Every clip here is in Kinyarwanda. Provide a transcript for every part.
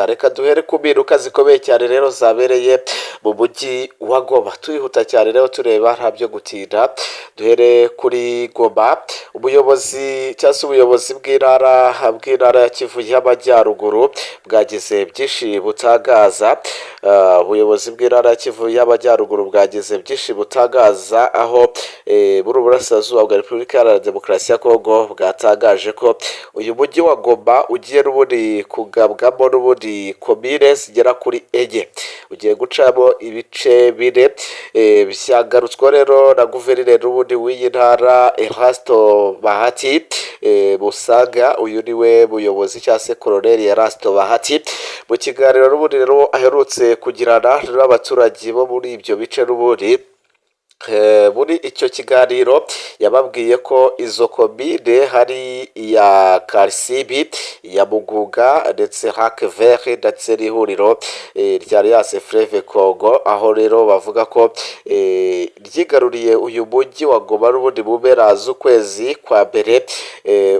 Reka duhere ku mpinduka zikomeye cyane rero zabereye mu mujyi wa Goma, twihuta cyane rero tureba nta byo gutinda. Duhere kuri Goma, ubuyobozi bw'intara ya Kivu y'Amajyaruguru bwagize byinshi butangaza. Ubuyobozi bw'intara ya Kivu y'Amajyaruguru bwagize byinshi butangaza, aho muri Burasirazuba bwa Repubulika Iharanira Demokarasi ya Kongo bwatangaje ko uyu mujyi wa Goma ugiye n'ubundi kugabwamo n'ubundi komine zigera kuri enye, ugiye gucamo ibice bine. Byagarutswe rero na guverineri n'ubundi w'iyi ntara Erasto Bahati Musaga. Uyu niwe muyobozi cyangwa se Koloneli Erasto Bahati, mu kiganiro n'ubundi rero aherutse kugirana n'abaturage bo muri ibyo bice n'ubundi. Muri icyo kiganiro yababwiye ko izo komine hari iya Karisibi, iya Mugunga ndetse Hakeveri ndetse n'ihuriro rya Alliance Fleuve Congo, aho rero bavuga ko ryigaruriye uyu mujyi wa Goma n'ubundi mu mpera z'ukwezi kwa mbere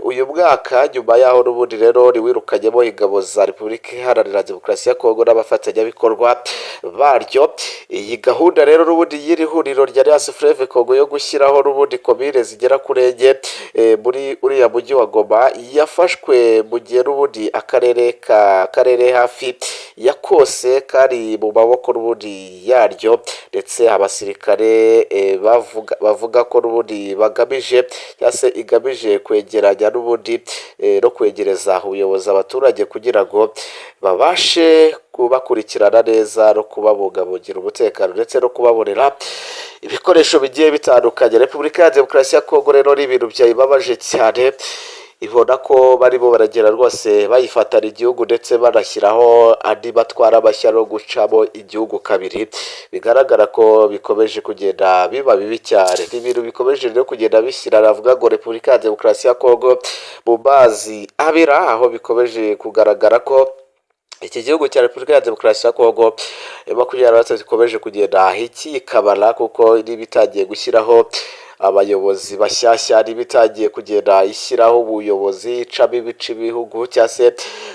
uyu mwaka, nyuma yaho n'ubundi rero riwirukanyemo ingabo za Repubulika Iharanira Demokarasi ya Kongo n'abafatanyabikorwa baryo. Iyi gahunda rero n'ubundi y'iri huriro rya Alliance Fleuve Congo yo gushyiraho n'ubundi komine zigera kuri enye muri uriya mujyi wa Goma yafashwe mu gihe n'ubundi akarere hafi ya kose kari mu maboko n'ubundi yaryo, ndetse abasirikare bavuga ko n'ubundi bagamije cyangwa se igamije kwegeranya n'ubundi no kwegereza ubuyobozi abaturage kugira ngo babashe kubakurikirana neza no kubabungabungira umutekano ndetse no kubabonera ibikoresho bigiye bitandukanye. Repubulika ya Demokarasi ya Kongo rero ni ibintu byayibabaje cyane, ibona ko barimo baragera rwose bayifatana igihugu ndetse banashyiraho andi batwara amashya no gucamo igihugu kabiri. Bigaragara ko bikomeje kugenda biba bibi cyane, ni ibintu bikomeje rero kugenda bishyira, navuga ngo Repubulika ya Demokarasi ya Kongo mu mazi abira, aho bikomeje kugaragara ko iki gihugu cya Repubulika ya Demokarasi ya Kongo makumyabiri gikomeje kugenda ikikabara, kuko n'ibitangiye gushyiraho abayobozi bashyashya, n'ibitangiye kugenda ishyiraho ubuyobozi icamo ibice ibihugu cyangwa se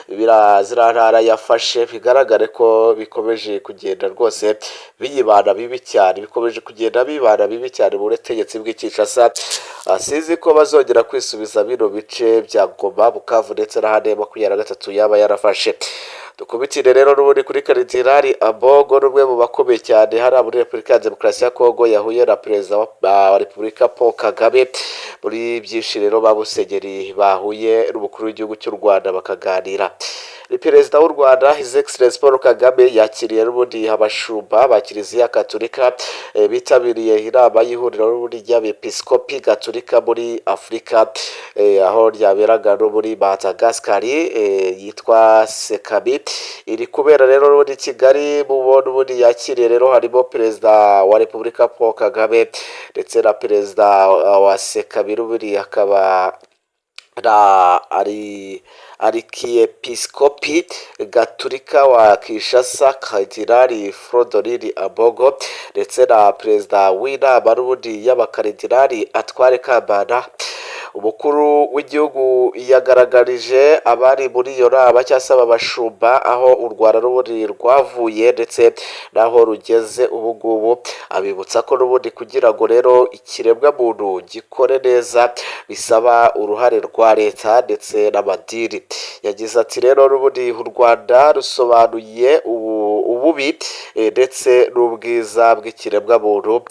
ziriya ntara yafashe. Bigaragare ko bikomeje kugenda rwose biyibana bibi cyane, bikomeje kugenda bibana bibi cyane mu butegetsi bw'Kinshasa. Sizi ko bazongera kwisubiza bino bice bya Goma, Bukavu ndetse n'ahandi makumyabiri yaba yarafashe. Dukubitire rero n'ubundi kuri Kardinali Ambongo, n'umwe mu bakomeye cyane hariya muri Repubulika ya Demokarasi ya Kongo, yahuye na perezida wa Repubulika Paul Kagame. Muri byinshi rero babusenyeri bahuye n'umukuru w'igihugu cy'u Rwanda bakaganira. Perezida w'u Rwanda His Excellency Paul Kagame yakiriye n'ubundi abashumba ba Kiliziya Gatolika bitabiriye inama y'ihuriro n'ubundi ry'abepiskopi Gatolika muri Afurika, aho ryaberaga no muri Madagascar, yitwa Sekabi. Iri kubera rero n'ubundi Kigali. Mu bo n'ubundi yakiriye rero harimo perezida wa Repubulika Paul Kagame ndetse na perezida wa Sekabi, n'ubundi akaba Arikiepiskopi Gatolika wa Kinshasa Kardinali Frodolin Ambongo, ndetse na perezida w'inama n'ubundi y'abakaridinali Atware Kambanda. Umukuru w'igihugu yagaragarije abari muri iyo nama cyangwa se aba bashumba aho u Rwanda n'ubundi rwavuye ndetse n'aho rugeze ubu ngubu, abibutsa ko n'ubundi kugira ngo rero ikiremwa muntu gikore neza bisaba uruhare rwa leta ndetse n'amadini. Yagize ati rero n'ubundi u Rwanda rusobanuye ububi ndetse n'ubwiza bw'ikiremwa muntu,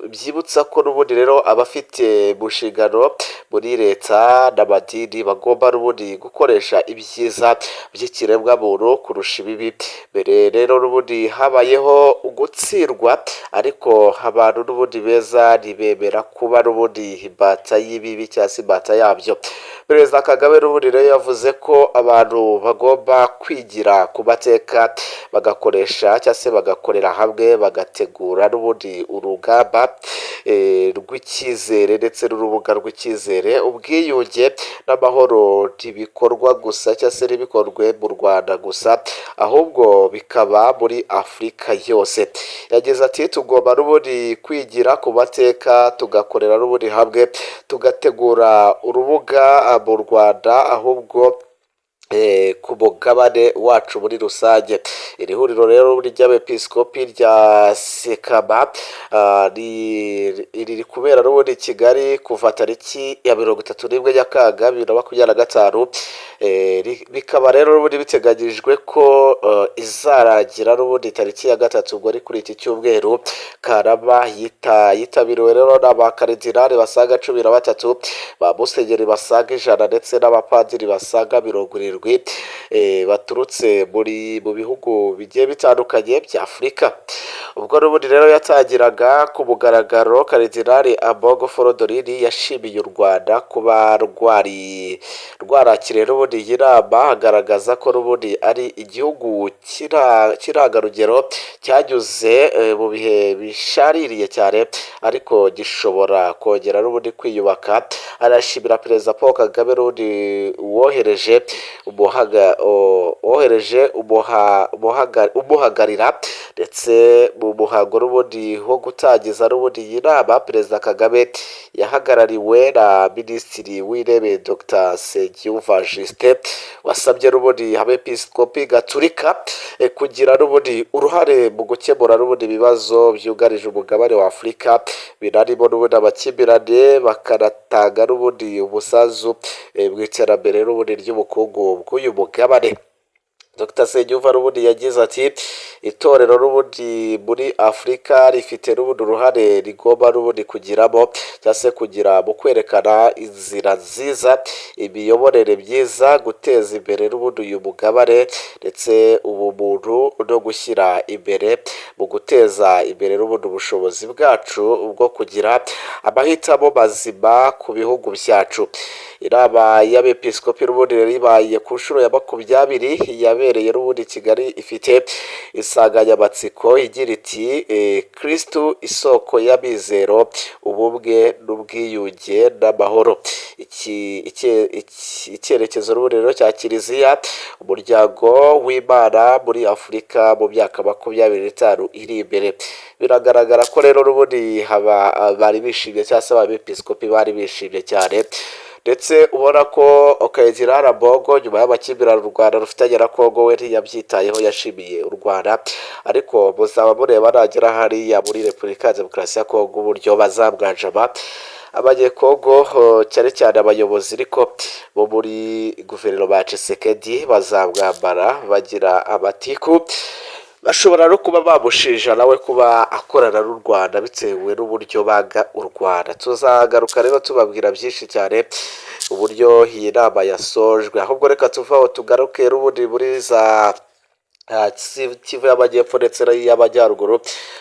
byibutsa ko n'ubundi rero abafite inshingano muri leta n'amadini bagomba n'ubundi gukoresha ibyiza by'ikiremwa muntu kurusha ibibi. Mbere rero n'ubundi habayeho gutsirwa, ariko abantu n'ubundi beza ntibemera kuba n'ubundi imbata y'ibibi cyangwa se imbata yabyo. Perezida Kagame n'ubundi rero yavuze ko abantu bagomba kwigira ku mateka, bagakoresha cyangwa se bagakorera hamwe, bagategura n'ubundi urugamba rw'icyizere ndetse n'urubuga rw'icyizere. Ubwiyunge n'amahoro ntibikorwa gusa cyangwa se ntibikorwe mu Rwanda gusa, ahubwo bikaba muri Afurika yose. Yagize ati tugomba n'ubundi kwigira ku mateka, tugakorera n'ubundi hamwe, tugategura urubuga mu Rwanda, ahubwo ku mugabane wacu muri rusange. Iri huriro rero ry'abepiskopi rya sekaba riri kubera n'ubundi i Kigali kuva tariki ya 31 Nyakanga 2025. Bikaba rero n'ubundi biteganyijwe ko izarangira n'ubundi tariki ya 3 ubwo ari kuri iki cyumweru. Karama yitabiriwe rero n'abakaridinali basaga 13, ba musenyeri basaga 100 ndetse n'abapadiri basaga 70 baturutse mu bihugu bigiye bitandukanye bya Afurika. Ubwo n'ubundi rero yatangiraga ku mugaragaro, Karidinali Ambongo Forodorini yashimiye u Rwanda kuba rwarakiriye n'ubundi iyi nama, agaragaza ko n'ubundi ari igihugu cy'intangarugero cyanyuze mu bihe bishaririye cyane ariko gishobora kongera n'ubundi kwiyubaka. Arashimira Perezida Paul Kagame n'ubundi wohereje umuhagarira ndetse mu muhango n'ubundi wo gutangiza n'ubundi iyi nama. Perezida Kagame yahagarariwe na Minisitiri w'Intebe Dr Nsengiyumva Justin, wasabye n'ubundi abepiskopi gatulika kugira n'ubundi uruhare mu gukemura n'ubundi ibibazo byugarije umugabane wa Afurika, binarimo n'ubundi amakimbirane, bakanatanga n'ubundi umusanzu mu iterambere n'ubundi ry'ubukungu bw'uyu mugabane. Dr Nsengiyumva n'ubundi yagize ati itorero n'ubundi muri Afurika rifite n'ubundi uruhare rigomba n'ubundi kugiramo cyangwa se kugira mu kwerekana inzira nziza, imiyoborere myiza, guteza imbere n'ubundi uyu mugabane ndetse ubumuntu no gushyira imbere mu guteza imbere n'ubundi ubushobozi bwacu bwo kugira amahitamo mazima ku bihugu byacu. Inama y'abepiskopi n'ubundi rero ibaye ku nshuro ya 20 yabereye n'ubundi i Kigali, ifite insanganyamatsiko igira iti Kristu isoko y'amizero, ubumwe n'ubwiyunge n'amahoro. Icyerekezo n'ubundi rero cya Kiliziya umuryango w'Imana muri Afurika mu myaka 25 iri imbere. Biragaragara ko rero n'ubundi bari bishimye cyangwa se abepiskopi bari bishimye cyane, ndetse ubona ko Karidinali Ambongo nyuma y'amakimbirane u Rwanda rufitanye na Kongo we ntiyabyitayeho, yashimiye u Rwanda. Ariko muzaba mureba nagera hariya muri Repubulika ya Demokarasi ya Kongo uburyo bazamwanjama abanyekongo, cyane cyane abayobozi ariko bo muri guverinoma ya Tshisekedi bazamwambara bagira amatiku. Bashobora no kuba bamushinja nawe kuba akorana n'u Rwanda bitewe n'uburyo banga u Rwanda. Tuzagaruka rero tubabwira byinshi cyane uburyo iyi nama yasojwe. Ahubwo reka tuvaho tugaruke n'ubundi muri za Kivu y'Amajyepfo ndetse n'iy'Amajyaruguru,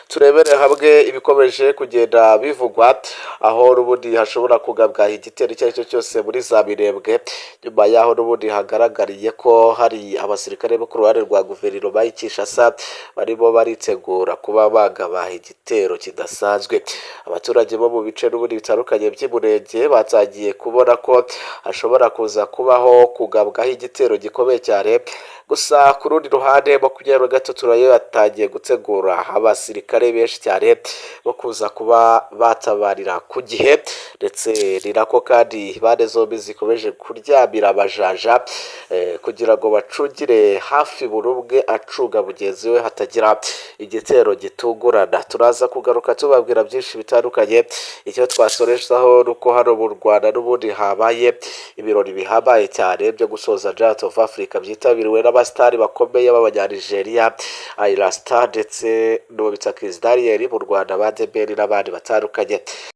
turebere hamwe ibikomeje kugenda bivugwa, aho n'ubundi hashobora kugabwa igitero icyo ari cyo cyose muri za Minembwe, nyuma yaho n'ubundi hagaragariye ko hari abasirikare bo ku ruhande rwa guverinoma y'i Kinshasa barimo baritegura kuba bagaba igitero kidasanzwe. Abaturage bo mu bice n'ubundi bitandukanye by'Umurenge batangiye kubona ko hashobora kuza kubaho kugabwaho igitero gikomeye cyane. Gusa ku rundi ruhande 23 nayo yatangiye gutegura abasirikare benshi cyane bo kuza kuba batabarira ku gihe, ndetse ni nako kandi impande zombi zikomeje kuryamira abajaja kugira ngo bacungire hafi buri umwe acunga mugenzi we hatagira igitero gitungurana. Turaza kugaruka tubabwira byinshi bitandukanye. Icyo twasoreshaho nuko hano mu Rwanda n'ubundi habaye ibirori bihambaye cyane byo gusoza Giant of Africa byitabiriwe n'abastari bakomeye b'Abanya-Nigeria, Ayra Star ndetse n'uwo bita Chris Daniel mu Rwanda, ba Debeli n'abandi batandukanye.